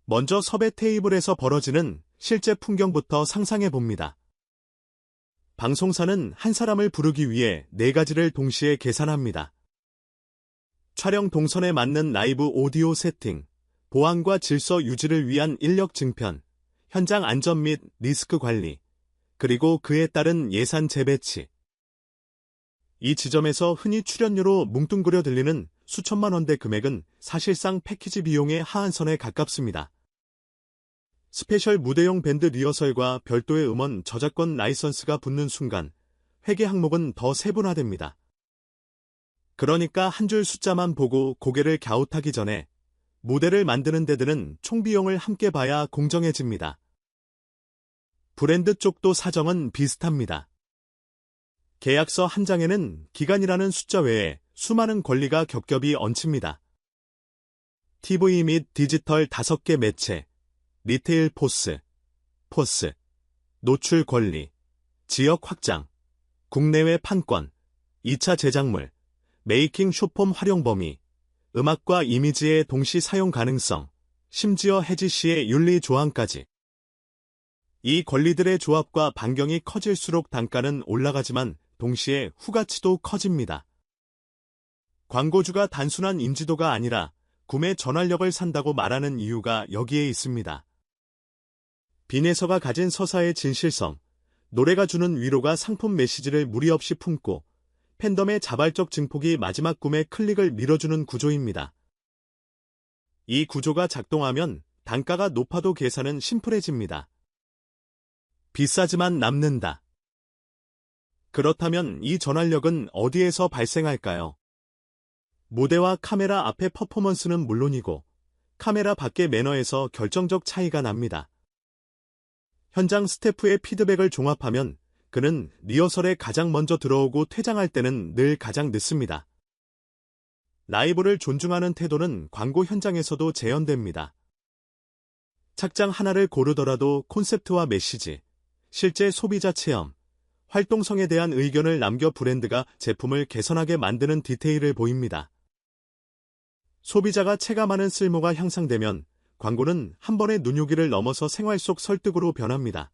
먼저 섭외 테이블에서 벌어지는 실제 풍경부터 상상해 봅니다. 방송사는 한 사람을 부르기 위해 4가지를 동시에 계산합니다. 촬영 동선에 맞는 라이브 오디오 세팅, 보안과 질서 유지를 위한 인력 증편, 현장 안전 및 리스크 관리, 그리고 그에 따른 예산 재배치. 이 지점에서 흔히 출연료로 뭉뚱그려 들리는 수천만 원대 금액은 사실상 패키지 비용의 하한선에 가깝습니다. 스페셜 무대용 밴드 리허설과 별도의 음원 저작권 라이선스가 붙는 순간 회계 항목은 더 세분화됩니다. 그러니까 한 줄 숫자만 보고 고개를 갸웃하기 전에 무대를 만드는 데 드는 총비용을 함께 봐야 공정해집니다. 브랜드 쪽도 사정은 비슷합니다. 계약서 한 장에는 기간이라는 숫자 외에 수많은 권리가 겹겹이 얹힙니다. TV 및 디지털 5개 매체, 리테일 포스, 노출 권리, 지역 확장, 국내외 판권, 2차 제작물, 메이킹 쇼폼 활용 범위, 음악과 이미지의 동시 사용 가능성, 심지어 해지 시의 윤리 조항까지. 이 권리들의 조합과 반경이 커질수록 단가는 올라가지만 동시에 후가치도 커집니다. 광고주가 단순한 인지도가 아니라 구매 전환력을 산다고 말하는 이유가 여기에 있습니다. 빈에서가 가진 서사의 진실성, 노래가 주는 위로가 상품 메시지를 무리 없이 품고 팬덤의 자발적 증폭이 마지막 구매 클릭을 밀어주는 구조입니다. 이 구조가 작동하면 단가가 높아도 계산은 심플해집니다. 비싸지만 남는다. 그렇다면 이 전환력은 어디에서 발생할까요? 무대와 카메라 앞의 퍼포먼스는 물론이고 카메라 밖의 매너에서 결정적 차이가 납니다. 현장 스태프의 피드백을 종합하면 그는 리허설에 가장 먼저 들어오고 퇴장할 때는 늘 가장 늦습니다. 라이브를 존중하는 태도는 광고 현장에서도 재현됩니다. 착장 하나를 고르더라도 콘셉트와 메시지, 실제 소비자 체험, 활동성에 대한 의견을 남겨 브랜드가 제품을 개선하게 만드는 디테일을 보입니다. 소비자가 체감하는 쓸모가 향상되면 광고는 한 번의 눈요기를 넘어서 생활 속 설득으로 변합니다.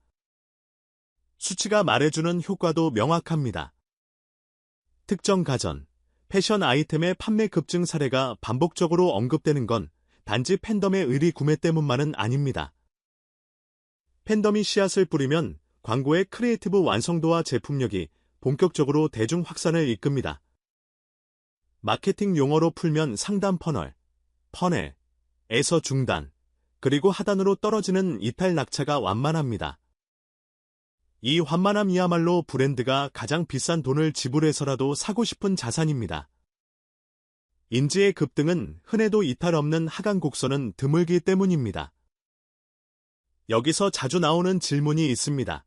수치가 말해주는 효과도 명확합니다. 특정 가전, 패션 아이템의 판매 급증 사례가 반복적으로 언급되는 건 단지 팬덤의 의리 구매 때문만은 아닙니다. 팬덤이 씨앗을 뿌리면 광고의 크리에이티브 완성도와 제품력이 본격적으로 대중 확산을 이끕니다. 마케팅 용어로 풀면 상단 퍼널에서 중단, 그리고 하단으로 떨어지는 이탈 낙차가 완만합니다. 이 완만함이야말로 브랜드가 가장 비싼 돈을 지불해서라도 사고 싶은 자산입니다. 인지의 급등은 흔해도 이탈 없는 하강 곡선은 드물기 때문입니다. 여기서 자주 나오는 질문이 있습니다.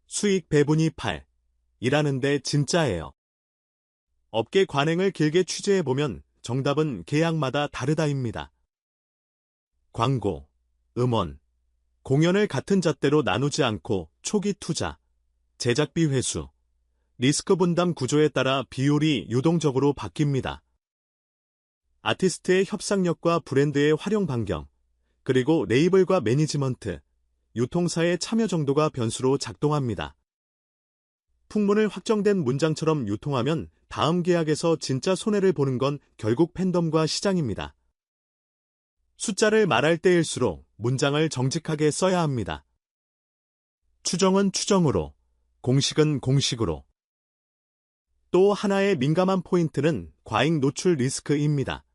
수익 배분이 8이라는데 진짜예요? 업계 관행을 길게 취재해보면 정답은 계약마다 다르다입니다. 광고, 음원, 공연을 같은 잣대로 나누지 않고 초기 투자, 제작비 회수, 리스크 분담 구조에 따라 비율이 유동적으로 바뀝니다. 아티스트의 협상력과 브랜드의 활용 반경, 그리고 레이블과 매니지먼트, 유통사의 참여 정도가 변수로 작동합니다. 풍문을 확정된 문장처럼 유통하면 다음 계약에서 진짜 손해를 보는 건 결국 팬덤과 시장입니다. 숫자를 말할 때일수록 문장을 정직하게 써야 합니다. 추정은 추정으로, 공식은 공식으로. 또 하나의 민감한 포인트는 과잉 노출 리스크입니다.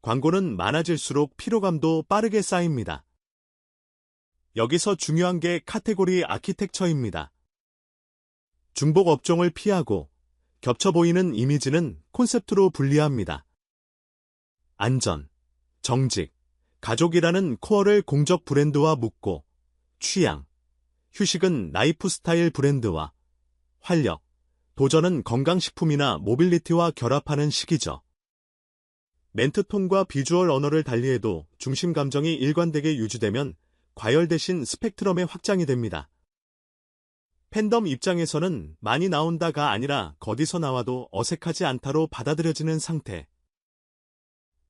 광고는 많아질수록 피로감도 빠르게 쌓입니다. 여기서 중요한 게 카테고리 아키텍처입니다. 중복 업종을 피하고 겹쳐 보이는 이미지는 콘셉트로 분리합니다. 안전, 정직, 가족이라는 코어를 공적 브랜드와 묶고 취향, 휴식은 라이프 스타일 브랜드와 활력, 도전은 건강식품이나 모빌리티와 결합하는 시기죠. 멘트톤과 비주얼 언어를 달리해도 중심 감정이 일관되게 유지되면 과열 대신 스펙트럼의 확장이 됩니다. 팬덤 입장에서는 많이 나온다가 아니라 거디서 나와도 어색하지 않다로 받아들여지는 상태.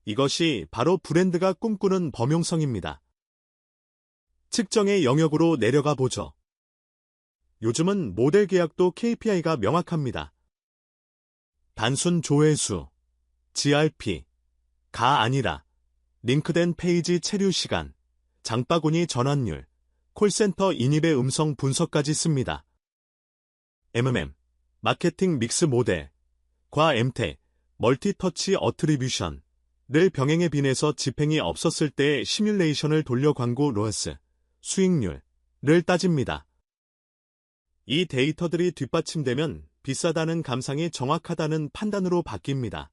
이것이 바로 브랜드가 꿈꾸는 범용성입니다. 측정의 영역으로 내려가 보죠. 요즘은 모델 계약도 KPI가 명확합니다. 단순 조회수, GRP, 가 아니라 링크된 페이지 체류 시간, 장바구니 전환율, 콜센터 인입의 음성 분석까지 씁니다. 마케팅 믹스 모델, 과 MTEC, 멀티터치 어트리뷰션을 병행해 빈에서 집행이 없었을 때의 시뮬레이션을 돌려 광고 로스, 수익률을 따집니다. 이 데이터들이 뒷받침되면 비싸다는 감상이 정확하다는 판단으로 바뀝니다.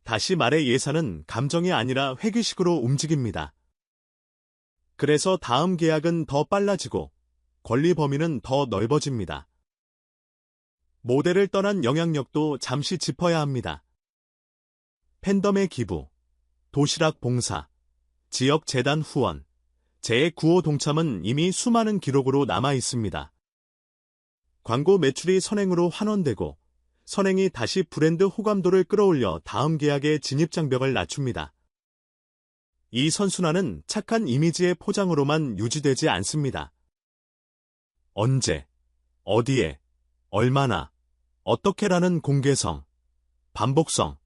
다시 말해 예산은 감정이 아니라 회귀식으로 움직입니다. 그래서 다음 계약은 더 빨라지고 권리 범위는 더 넓어집니다. 모델을 떠난 영향력도 잠시 짚어야 합니다. 팬덤의 기부, 도시락 봉사, 지역 재단 후원, 제9호 동참은 이미 수많은 기록으로 남아 있습니다. 광고 매출이 선행으로 환원되고 선행이 다시 브랜드 호감도를 끌어올려 다음 계약의 진입 장벽을 낮춥니다. 이 선순환은 착한 이미지의 포장으로만 유지되지 않습니다. 언제, 어디에, 얼마나, 어떻게라는 공개성, 반복성,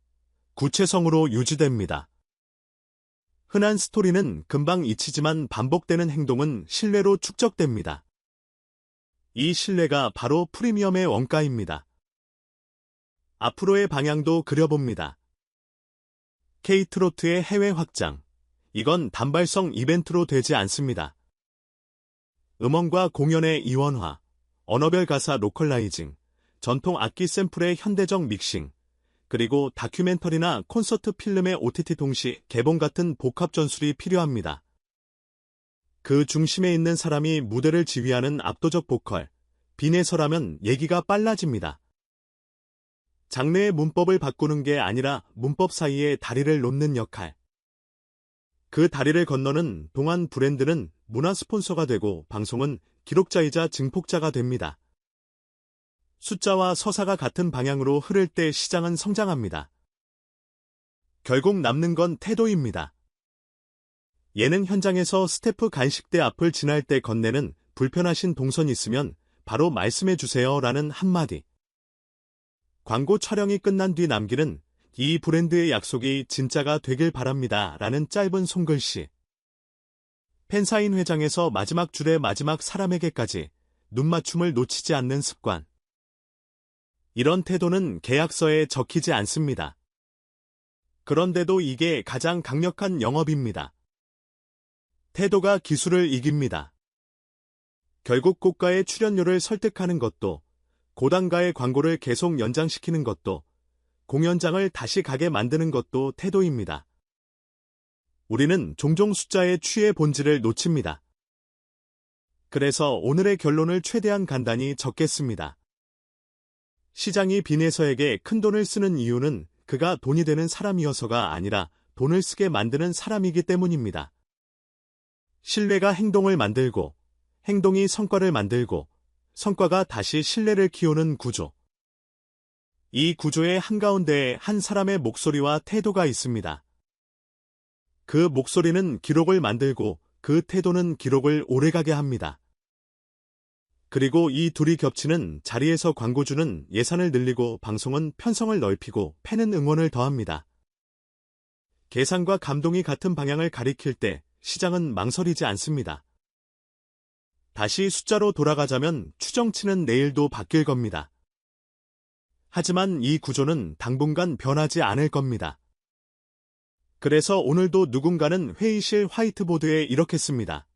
구체성으로 유지됩니다. 흔한 스토리는 금방 잊히지만 반복되는 행동은 신뢰로 축적됩니다. 이 신뢰가 바로 프리미엄의 원가입니다. 앞으로의 방향도 그려봅니다. K트로트의 해외 확장. 이건 단발성 이벤트로 되지 않습니다. 음원과 공연의 이원화, 언어별 가사 로컬라이징, 전통 악기 샘플의 현대적 믹싱, 그리고 다큐멘터리나 콘서트 필름의 OTT 동시 개봉 같은 복합 전술이 필요합니다. 그 중심에 있는 사람이 무대를 지휘하는 압도적 보컬, 빈에서라면 얘기가 빨라집니다. 장르의 문법을 바꾸는 게 아니라 문법 사이에 다리를 놓는 역할. 그 다리를 건너는 동안 브랜드는 문화 스폰서가 되고 방송은 기록자이자 증폭자가 됩니다. 숫자와 서사가 같은 방향으로 흐를 때 시장은 성장합니다. 결국 남는 건 태도입니다. 예능 현장에서 스태프 간식대 앞을 지날 때 건네는 불편하신 동선 있으면 바로 말씀해 주세요 라는 한마디. 광고 촬영이 끝난 뒤 남기는 이 브랜드의 약속이 진짜가 되길 바랍니다 라는 짧은 손글씨. 팬사인 회장에서 마지막 줄의 마지막 사람에게까지 눈맞춤을 놓치지 않는 습관. 이런 태도는 계약서에 적히지 않습니다. 그런데도 이게 가장 강력한 영업입니다. 태도가 기술을 이깁니다. 결국 고가의 출연료를 설득하는 것도, 고단가의 광고를 계속 연장시키는 것도, 공연장을 다시 가게 만드는 것도 태도입니다. 우리는 종종 숫자에 취해 본질을 놓칩니다. 그래서 오늘의 결론을 최대한 간단히 적겠습니다. 시장이 빈에서에게 큰돈을 쓰는 이유는 그가 돈이 되는 사람이어서가 아니라 돈을 쓰게 만드는 사람이기 때문입니다. 신뢰가 행동을 만들고, 행동이 성과를 만들고, 성과가 다시 신뢰를 키우는 구조. 이 구조의 한가운데에 한 사람의 목소리와 태도가 있습니다. 그 목소리는 기록을 만들고 그 태도는 기록을 오래가게 합니다. 그리고 이 둘이 겹치는 자리에서 광고주는 예산을 늘리고 방송은 편성을 넓히고 팬은 응원을 더합니다. 계산과 감동이 같은 방향을 가리킬 때 시장은 망설이지 않습니다. 다시 숫자로 돌아가자면 추정치는 내일도 바뀔 겁니다. 하지만 이 구조는 당분간 변하지 않을 겁니다. 그래서 오늘도 누군가는 회의실 화이트보드에 이렇게 씁니다.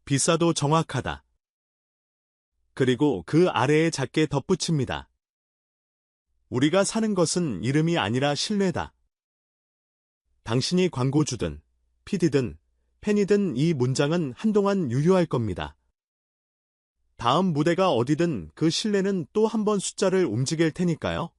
비싸도 정확하다. 그리고 그 아래에 작게 덧붙입니다. 우리가 사는 것은 이름이 아니라 신뢰다. 당신이 광고주든, PD든, 팬이든 이 문장은 한동안 유효할 겁니다. 다음 무대가 어디든 그 신뢰는 또 한 번 숫자를 움직일 테니까요.